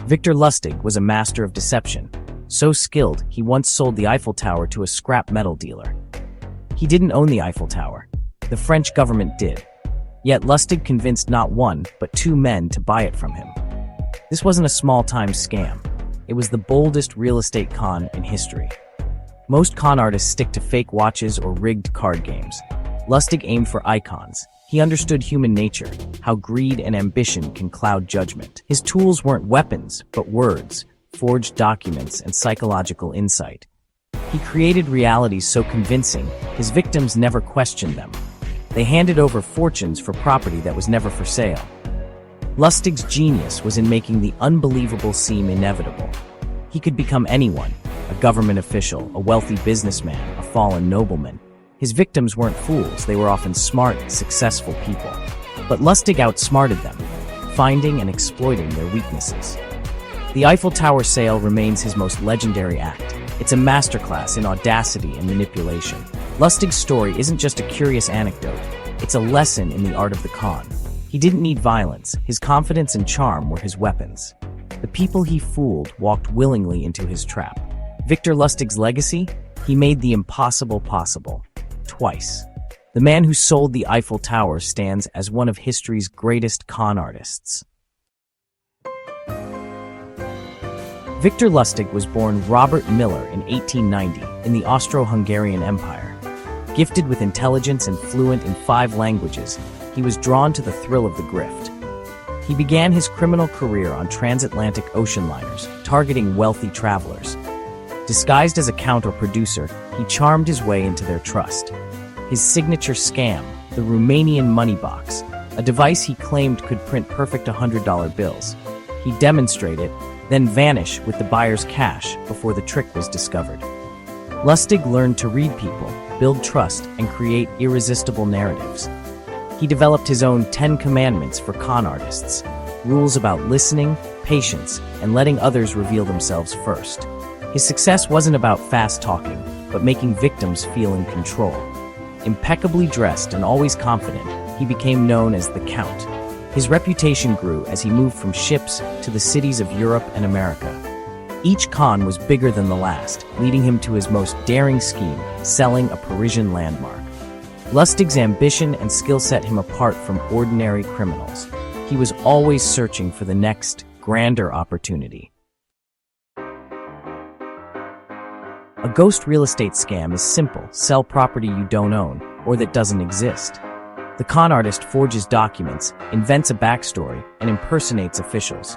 Victor Lustig was a master of deception. So skilled, he once sold the Eiffel Tower to a scrap metal dealer. He didn't own the Eiffel Tower. The French government did. Yet Lustig convinced not one, but two men to buy it from him. This wasn't a small-time scam. It was the boldest real estate con in history. Most con artists stick to fake watches or rigged card games. Lustig aimed for icons. He understood human nature, how greed and ambition can cloud judgment. His tools weren't weapons, but words, forged documents, and psychological insight. He created realities so convincing, his victims never questioned them. They handed over fortunes for property that was never for sale. Lustig's genius was in making the unbelievable seem inevitable. He could become anyone, a government official, a wealthy businessman, a fallen nobleman. His victims weren't fools, they were often smart, successful people. But Lustig outsmarted them, finding and exploiting their weaknesses. The Eiffel Tower sale remains his most legendary act. It's a masterclass in audacity and manipulation. Lustig's story isn't just a curious anecdote, it's a lesson in the art of the con. He didn't need violence, his confidence and charm were his weapons. The people he fooled walked willingly into his trap. Victor Lustig's legacy? He made the impossible possible. Twice. The man who sold the Eiffel Tower stands as one of history's greatest con artists. Victor Lustig was born Robert Miller in 1890 in the Austro-Hungarian Empire. Gifted with intelligence and fluent in 5 languages, he was drawn to the thrill of the grift. He began his criminal career on transatlantic ocean liners, targeting wealthy travelers. Disguised as a count or producer, he charmed his way into their trust. His signature scam, the Romanian money box, a device he claimed could print perfect $100 bills. He demonstrated, then vanish with the buyer's cash before the trick was discovered. Lustig learned to read people, build trust, and create irresistible narratives. He developed his own 10 commandments for con artists, rules about listening, patience, and letting others reveal themselves first. His success wasn't about fast talking, but making victims feel in control. Impeccably dressed and always confident, he became known as the Count. His reputation grew as he moved from ships to the cities of Europe and America. Each con was bigger than the last, leading him to his most daring scheme, selling a Parisian landmark. Lustig's ambition and skill set him apart from ordinary criminals. He was always searching for the next, grander opportunity. A ghost real estate scam is simple: sell property you don't own, or that doesn't exist. The con artist forges documents, invents a backstory, and impersonates officials.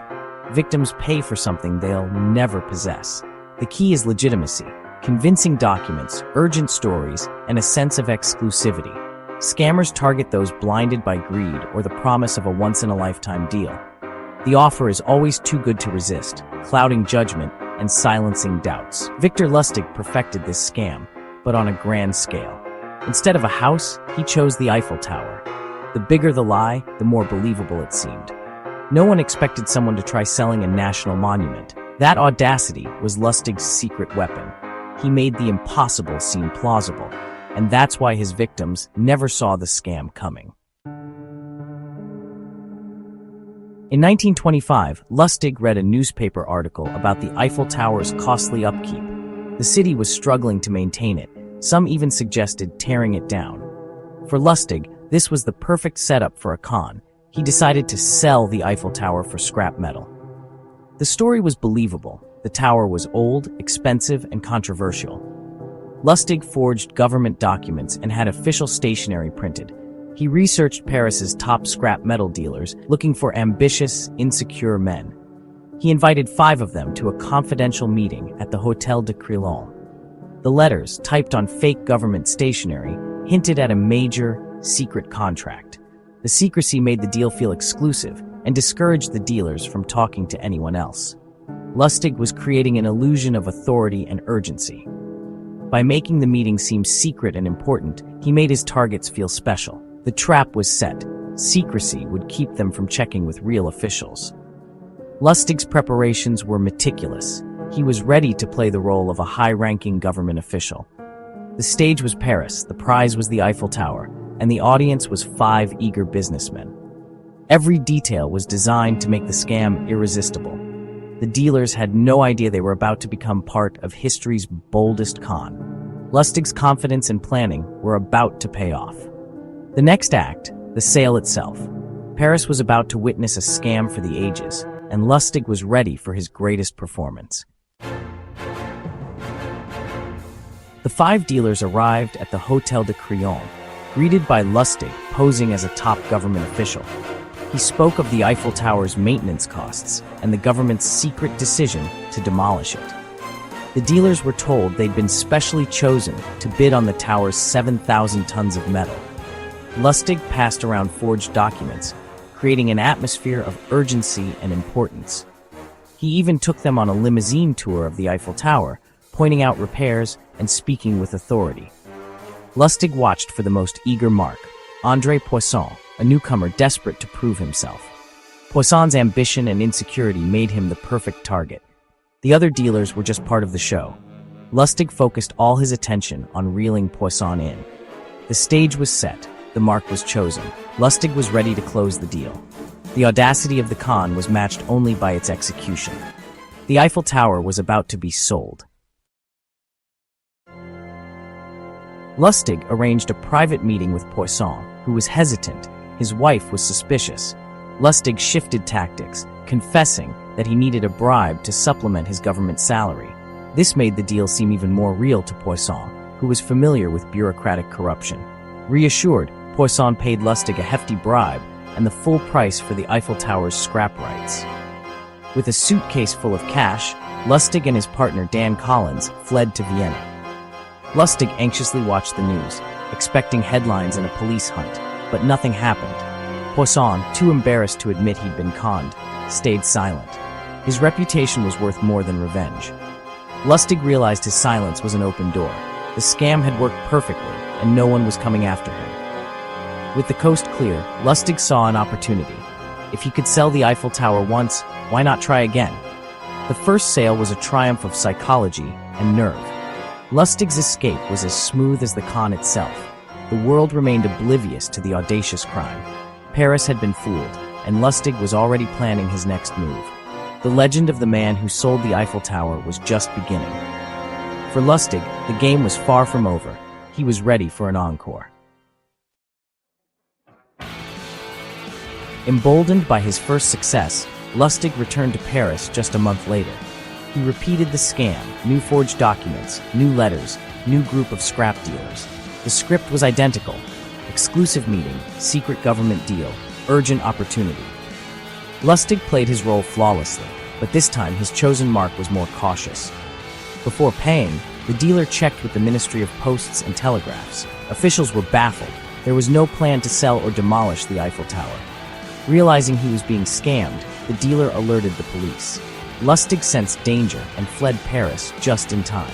Victims pay for something they'll never possess. The key is legitimacy, convincing documents, urgent stories, and a sense of exclusivity. Scammers target those blinded by greed or the promise of a once-in-a-lifetime deal. The offer is always too good to resist, clouding judgment and silencing doubts. Victor Lustig perfected this scam, but on a grand scale. Instead of a house, he chose the Eiffel Tower. The bigger the lie, the more believable it seemed. No one expected someone to try selling a national monument. That audacity was Lustig's secret weapon. He made the impossible seem plausible, and that's why his victims never saw the scam coming. In 1925, Lustig read a newspaper article about the Eiffel Tower's costly upkeep. The city was struggling to maintain it. Some even suggested tearing it down. For Lustig, this was the perfect setup for a con. He decided to sell the Eiffel Tower for scrap metal. The story was believable. The tower was old, expensive, and controversial. Lustig forged government documents and had official stationery printed. He researched Paris's top scrap metal dealers, looking for ambitious, insecure men. He invited 5 of them to a confidential meeting at the Hôtel de Crillon. The letters, typed on fake government stationery, hinted at a major, secret contract. The secrecy made the deal feel exclusive and discouraged the dealers from talking to anyone else. Lustig was creating an illusion of authority and urgency. By making the meeting seem secret and important, he made his targets feel special. The trap was set. Secrecy would keep them from checking with real officials. Lustig's preparations were meticulous. He was ready to play the role of a high-ranking government official. The stage was Paris, the prize was the Eiffel Tower, and the audience was 5 eager businessmen. Every detail was designed to make the scam irresistible. The dealers had no idea they were about to become part of history's boldest con. Lustig's confidence and planning were about to pay off. The next act, the sale itself. Paris was about to witness a scam for the ages, and Lustig was ready for his greatest performance. The 5 dealers arrived at the Hôtel de Crillon, greeted by Lustig posing as a top government official. He spoke of the Eiffel Tower's maintenance costs and the government's secret decision to demolish it. The dealers were told they'd been specially chosen to bid on the tower's 7,000 tons of metal. Lustig passed around forged documents, creating an atmosphere of urgency and importance. He even took them on a limousine tour of the Eiffel Tower, pointing out repairs and speaking with authority. Lustig watched for the most eager mark, André Poisson, a newcomer desperate to prove himself. Poisson's ambition and insecurity made him the perfect target. The other dealers were just part of the show. Lustig focused all his attention on reeling Poisson in. The stage was set. The mark was chosen. Lustig was ready to close the deal. The audacity of the con was matched only by its execution. The Eiffel Tower was about to be sold. Lustig arranged a private meeting with Poisson, who was hesitant. His wife was suspicious. Lustig shifted tactics, confessing that he needed a bribe to supplement his government salary. This made the deal seem even more real to Poisson, who was familiar with bureaucratic corruption. Reassured, Poisson paid Lustig a hefty bribe and the full price for the Eiffel Tower's scrap rights. With a suitcase full of cash, Lustig and his partner Dan Collins fled to Vienna. Lustig anxiously watched the news, expecting headlines and a police hunt, but nothing happened. Poisson, too embarrassed to admit he'd been conned, stayed silent. His reputation was worth more than revenge. Lustig realized his silence was an open door. The scam had worked perfectly, and no one was coming after him. With the coast clear, Lustig saw an opportunity. If he could sell the Eiffel Tower once, why not try again? The first sale was a triumph of psychology and nerve. Lustig's escape was as smooth as the con itself. The world remained oblivious to the audacious crime. Paris had been fooled, and Lustig was already planning his next move. The legend of the man who sold the Eiffel Tower was just beginning. For Lustig, the game was far from over. He was ready for an encore. Emboldened by his first success, Lustig returned to Paris just a month later. He repeated the scam, new forged documents, new letters, new group of scrap dealers. The script was identical. Exclusive meeting, secret government deal, urgent opportunity. Lustig played his role flawlessly, but this time his chosen mark was more cautious. Before paying, the dealer checked with the Ministry of Posts and Telegraphs. Officials were baffled. There was no plan to sell or demolish the Eiffel Tower. Realizing he was being scammed, the dealer alerted the police. Lustig sensed danger and fled Paris just in time.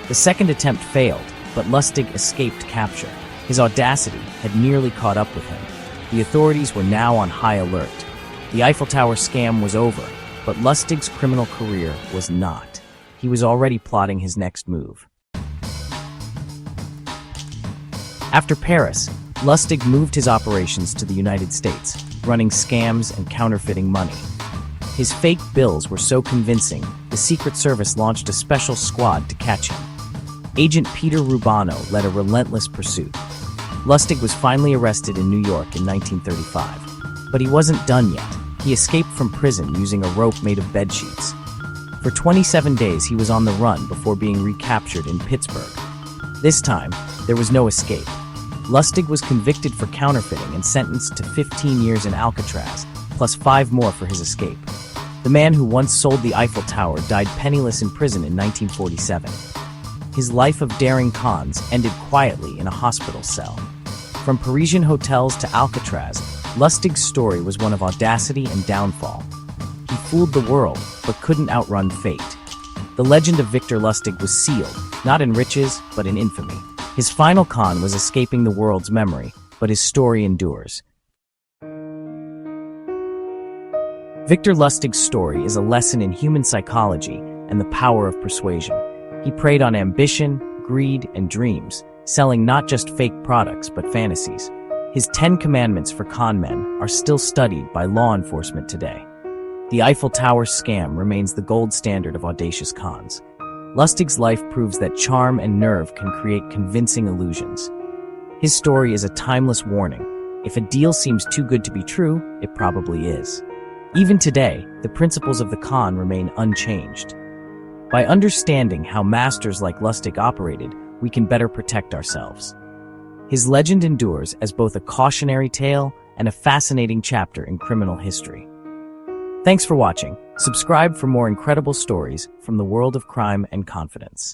The second attempt failed, but Lustig escaped capture. His audacity had nearly caught up with him. The authorities were now on high alert. The Eiffel Tower scam was over, but Lustig's criminal career was not. He was already plotting his next move. After Paris, Lustig moved his operations to the United States, running scams and counterfeiting money. His fake bills were so convincing, the Secret Service launched a special squad to catch him. Agent Peter Rubano led a relentless pursuit. Lustig was finally arrested in New York in 1935. But he wasn't done yet. He escaped from prison using a rope made of bedsheets. For 27 days he was on the run before being recaptured in Pittsburgh. This time, there was no escape. Lustig was convicted for counterfeiting and sentenced to 15 years in Alcatraz, plus 5 more for his escape. The man who once sold the Eiffel Tower died penniless in prison in 1947. His life of daring cons ended quietly in a hospital cell. From Parisian hotels to Alcatraz, Lustig's story was one of audacity and downfall. He fooled the world, but couldn't outrun fate. The legend of Victor Lustig was sealed, not in riches, but in infamy. His final con was escaping the world's memory, but his story endures. Victor Lustig's story is a lesson in human psychology and the power of persuasion. He preyed on ambition, greed, and dreams, selling not just fake products but fantasies. His 10 commandments for con men are still studied by law enforcement today. The Eiffel Tower scam remains the gold standard of audacious cons. Lustig's life proves that charm and nerve can create convincing illusions. His story is a timeless warning. If a deal seems too good to be true, it probably is. Even today, the principles of the con remain unchanged. By understanding how masters like Lustig operated, we can better protect ourselves. His legend endures as both a cautionary tale and a fascinating chapter in criminal history. Thanks for watching. Subscribe for more incredible stories from the world of crime and confidence.